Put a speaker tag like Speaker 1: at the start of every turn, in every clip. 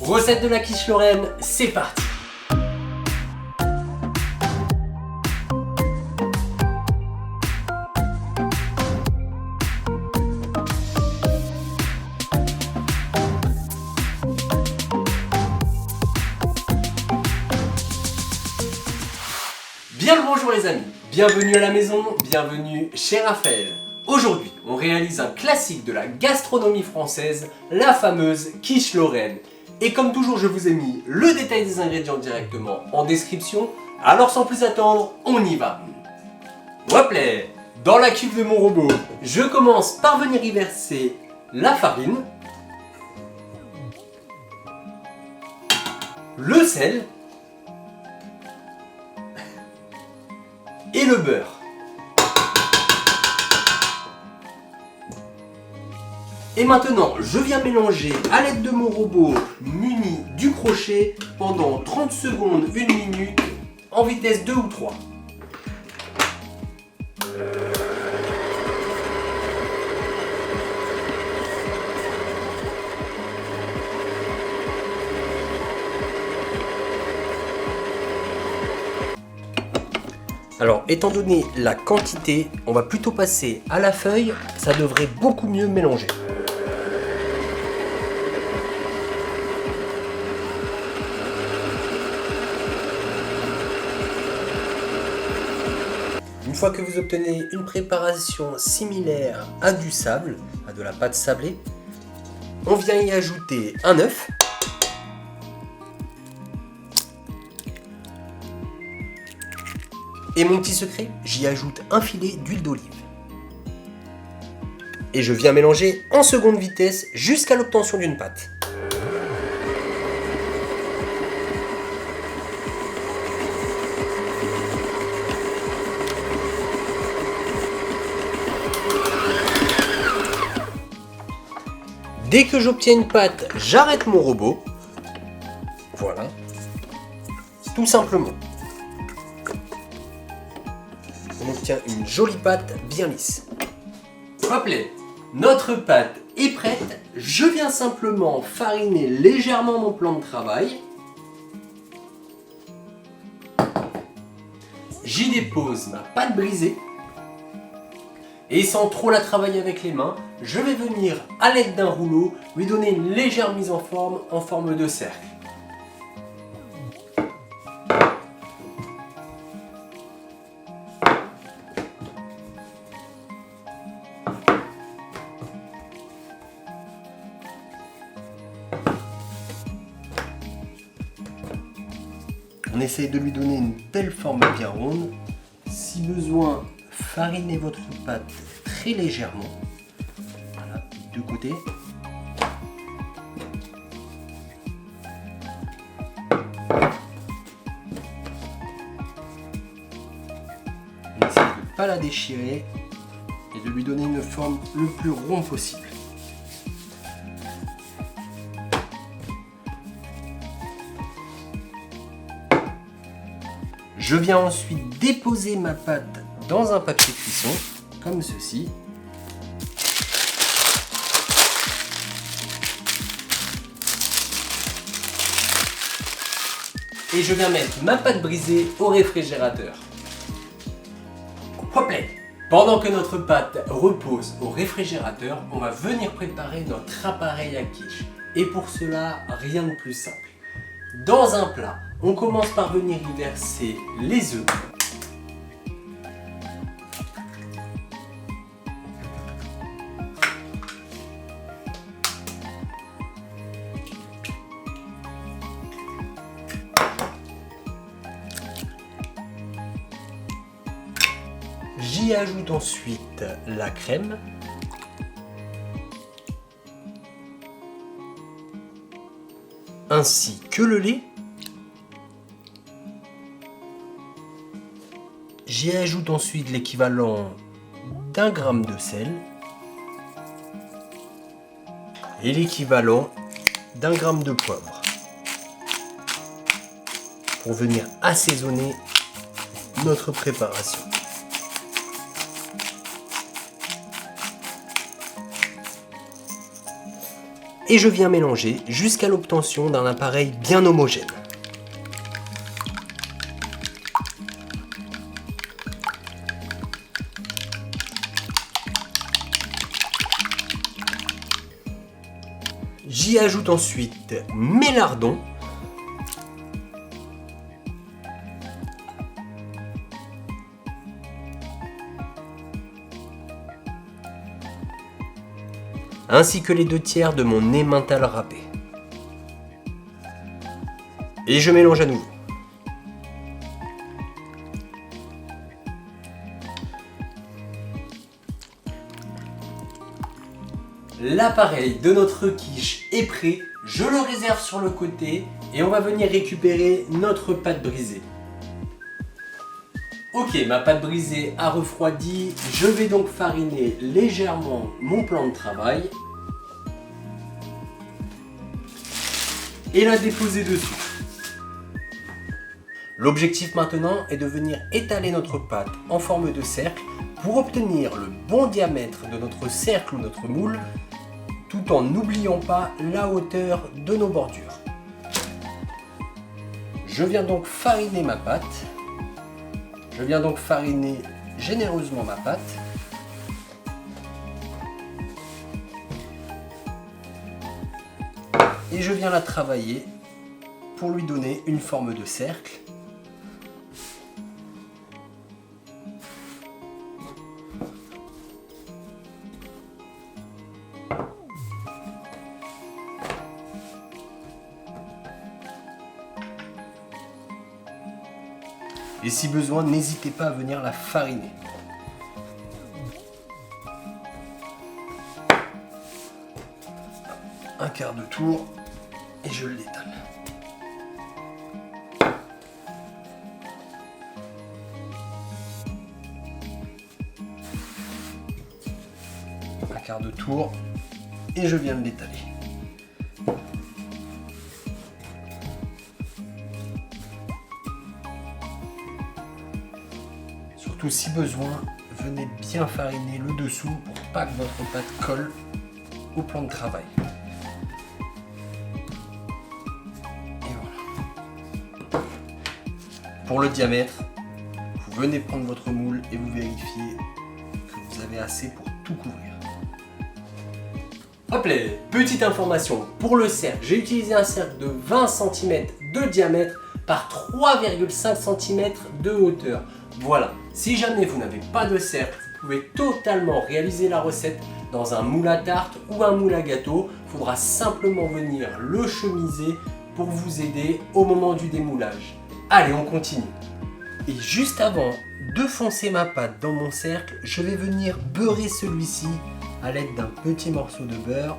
Speaker 1: Recette de la quiche Lorraine, c'est parti! Bien le bonjour les amis, bienvenue à la maison, bienvenue chez Raphaël. Aujourd'hui, on réalise un classique de la gastronomie française, la fameuse quiche Lorraine. Et comme toujours, je vous ai mis le détail des ingrédients directement en description. Alors sans plus attendre, on y va. Hop là, dans la cuve de mon robot, je commence par venir y verser la farine, le sel et le beurre. Et maintenant, je viens mélanger à l'aide de mon robot muni du crochet pendant 30 secondes, 1 minute, en vitesse 2 ou 3. Alors, étant donné la quantité, on va plutôt passer à la feuille, ça devrait beaucoup mieux mélanger. Une fois que vous obtenez une préparation similaire à du sable, à de la pâte sablée, on vient y ajouter un œuf. Et mon petit secret, j'y ajoute un filet d'huile d'olive. Et je viens mélanger en seconde vitesse jusqu'à l'obtention d'une pâte. Dès que j'obtiens une pâte, j'arrête mon robot. Voilà. Tout simplement. On obtient une jolie pâte bien lisse. Hop là, notre pâte est prête. Je viens simplement fariner légèrement mon plan de travail. J'y dépose ma pâte brisée. Et sans trop la travailler avec les mains, je vais venir à l'aide d'un rouleau lui donner une légère mise en forme de cercle. On essaye de lui donner une belle forme bien ronde. Si besoin, farinez votre pâte très légèrement. Voilà, des deux côtés. On essaye de ne pas la déchirer et de lui donner une forme le plus ronde possible. Je viens ensuite déposer ma pâte dans un papier cuisson, comme ceci. Et je viens mettre ma pâte brisée au réfrigérateur. Hop là! Pendant que notre pâte repose au réfrigérateur, on va venir préparer notre appareil à quiche. Et pour cela, rien de plus simple. Dans un plat, on commence par venir y verser les œufs. J'y ajoute ensuite la crème. Ainsi que le lait. J'y ajoute ensuite l'équivalent d'1 gramme de sel et l'équivalent d'1 gramme de poivre pour venir assaisonner notre préparation. et je viens mélanger jusqu'à l'obtention d'un appareil bien homogène. J'y ajoute ensuite mes lardons, ainsi que les 2/3 de mon emmental râpé. Et je mélange à nouveau. L'appareil de notre quiche est prêt, je le réserve sur le côté et on va venir récupérer notre pâte brisée. Ok, ma pâte brisée a refroidi, je vais donc fariner légèrement mon plan de travail et la déposer dessus. L'objectif maintenant est de venir étaler notre pâte en forme de cercle pour obtenir le bon diamètre de notre cercle ou notre moule tout en n'oubliant pas la hauteur de nos bordures. Je viens donc fariner ma pâte. Je viens donc fariner généreusement ma pâte. Et je viens la travailler pour lui donner une forme de cercle. Et si besoin, n'hésitez pas à venir la fariner. Un quart de tour et je l'étale. Un quart de tour et je viens de l'étaler. Surtout si besoin, venez bien fariner le dessous pour pas que votre pâte colle au plan de travail. Et voilà. Pour le diamètre, vous venez prendre votre moule et vous vérifiez que vous avez assez pour tout couvrir. Hop là, petite information, pour le cercle, j'ai utilisé un cercle de 20 cm de diamètre par 3,5 cm de hauteur. Voilà, si jamais vous n'avez pas de cercle, vous pouvez totalement réaliser la recette dans un moule à tarte ou un moule à gâteau. Il faudra simplement venir le chemiser pour vous aider au moment du démoulage. Allez, on continue. Et juste avant de foncer ma pâte dans mon cercle, je vais venir beurrer celui-ci à l'aide d'un petit morceau de beurre.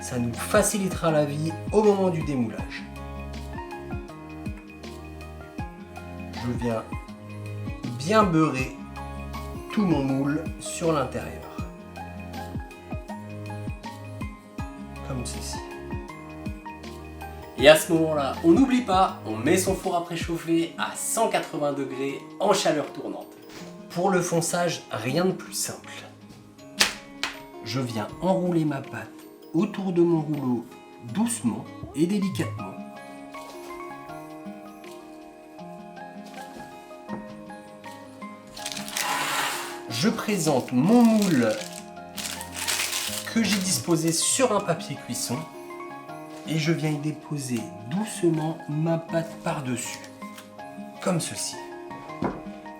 Speaker 1: Ça nous facilitera la vie au moment du démoulage. Je viens bien beurrer tout mon moule sur l'intérieur. Comme ceci. Et à ce moment-là, on n'oublie pas, on met son four à préchauffer à 180 degrés en chaleur tournante. Pour le fonçage, rien de plus simple. Je viens enrouler ma pâte autour de mon rouleau doucement et délicatement. Je présente mon moule que j'ai disposé sur un papier cuisson et je viens y déposer doucement ma pâte par-dessus, comme ceci.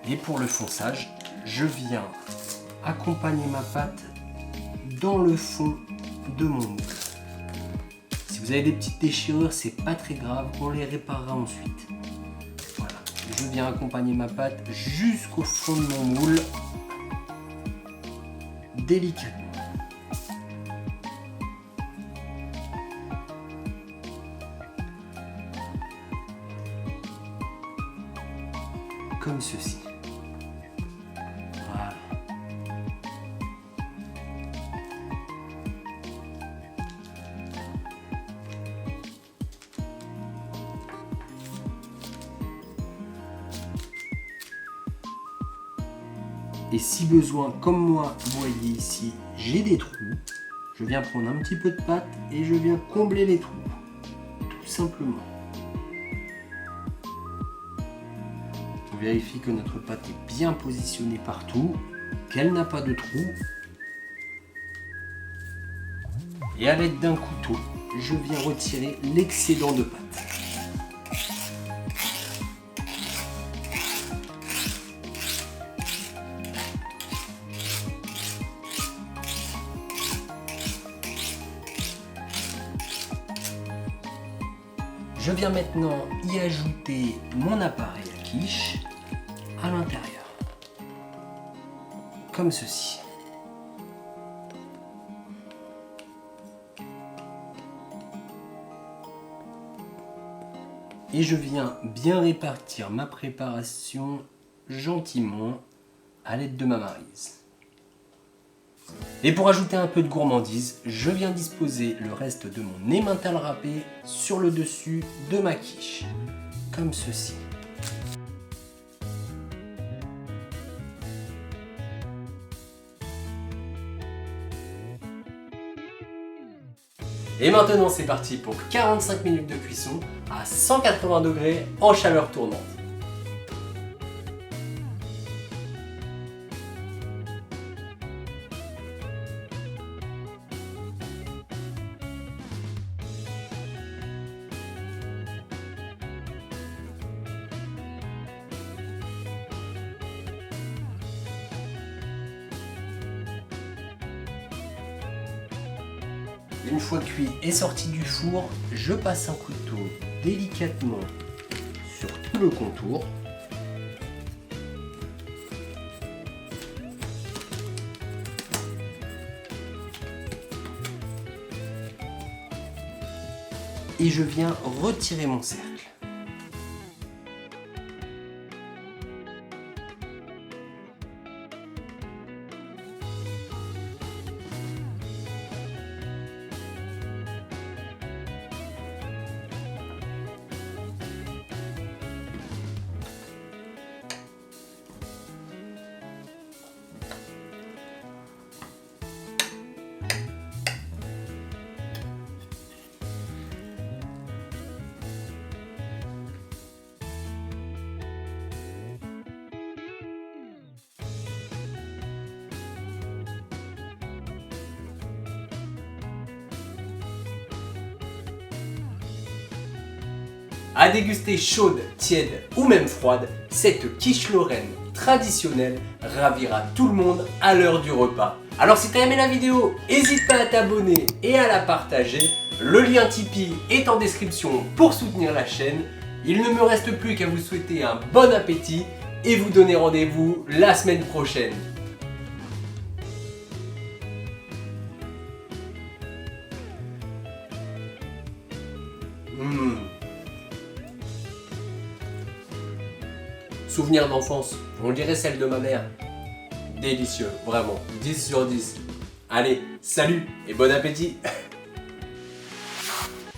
Speaker 1: Et pour le fonçage, je viens accompagner ma pâte dans le fond de mon moule. Si vous avez des petites déchirures, c'est pas très grave, on les réparera ensuite. Voilà, je viens accompagner ma pâte jusqu'au fond de mon moule. Délicatement. Comme ceci. Voilà. Et si besoin, comme moi, vous voyez ici, j'ai des trous, Je viens prendre un petit peu de pâte et je viens combler les trous, tout simplement. On vérifie que notre pâte est bien positionnée partout, qu'elle n'a pas de trous. Et à l'aide d'un couteau, je viens retirer l'excédent de pâte. Je viens maintenant y ajouter mon appareil à quiche à l'intérieur, comme ceci. Et je viens bien répartir ma préparation gentiment à l'aide de ma maryse. Et pour ajouter un peu de gourmandise, je viens disposer le reste de mon emmental râpé sur le dessus de ma quiche, comme ceci. Et maintenant c'est parti pour 45 minutes de cuisson à 180 degrés en chaleur tournante. Une fois cuit et sorti du four, je passe un couteau délicatement sur tout le contour. Et je viens retirer mon cercle. À déguster chaude, tiède ou même froide, cette quiche lorraine traditionnelle ravira tout le monde à l'heure du repas. Alors si t'as aimé la vidéo, n'hésite pas à t'abonner et à la partager. Le lien Tipeee est en description pour soutenir la chaîne. Il ne me reste plus qu'à vous souhaiter un bon appétit et vous donner rendez-vous la semaine prochaine. Souvenir d'enfance, on dirait celle de ma mère. Délicieux, vraiment, 10 sur 10. Allez, salut et bon appétit.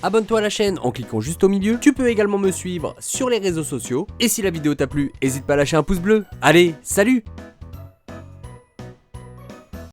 Speaker 1: Abonne-toi à la chaîne en cliquant juste au milieu. Tu peux également me suivre sur les réseaux sociaux. Et si la vidéo t'a plu, n'hésite pas à lâcher un pouce bleu. Allez, salut!